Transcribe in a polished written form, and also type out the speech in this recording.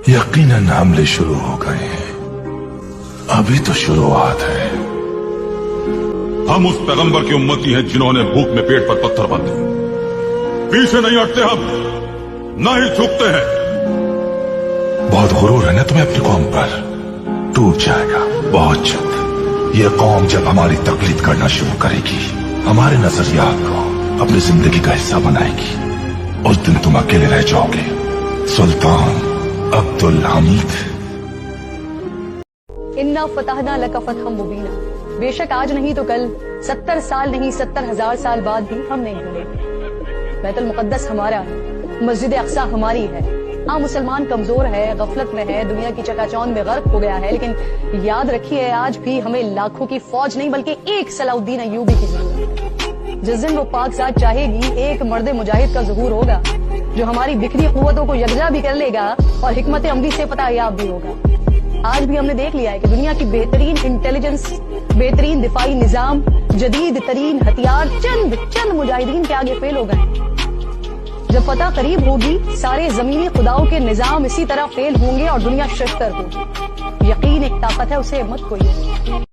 यकीनन हमले शुरू हो गए हैं, अभी तो शुरुआत है। हम उस पैगंबर की उम्मती हैं जिन्होंने भूख में पेट पर पत्थर बांधे। पीछे नहीं हटते हम, ना ही झुकते हैं। बहुत गुरूर है ना तुम्हें अपनी कौम पर, टूट जाएगा बहुत जल्द। ये कौम जब हमारी तकलीद करना शुरू करेगी, हमारे नजरियात को अपनी जिंदगी का हिस्सा बनाएगी, उस दिन तुम अकेले रह जाओगे। सुल्तान अब्दुल हमीद। इन्ना फतहना लका फतहम मुबीना, बेशक आज नहीं तो कल, 70 साल नहीं 70,000 साल बाद भी हम नहीं भूलेंगे। बैतुल मुकद्दस हमारा है, मस्जिद अक्सा हमारी है। हाँ, मुसलमान कमजोर है, गफलत में है, दुनिया की चकाचौंध में गर्क हो गया है, लेकिन याद रखिए आज भी हमें लाखों की फौज नहीं बल्कि एक सलाउद्दीन अय्यूबी की जरूरत है। जिस दिन वो पाक साथ चाहेगी, एक मर्द मुजाहिद का ज़ुहूर होगा जो हमारी बिखरी कुव्वतों को यकजा भी कर लेगा और हिकमत अमली से पता याब भी होगा। आज भी हमने देख लिया है कि दुनिया की बेहतरीन इंटेलिजेंस, बेहतरीन दिफाई निजाम, जदीद तरीन हथियार चंद मुजाहिदीन के आगे फेल हो गए। जब फतह करीब होगी, सारे जमीनी खुदाओं के निजाम इसी तरह फेल होंगे और दुनिया शर्तर होगी। यकीन एक ताकत है, उसे मत खोइए।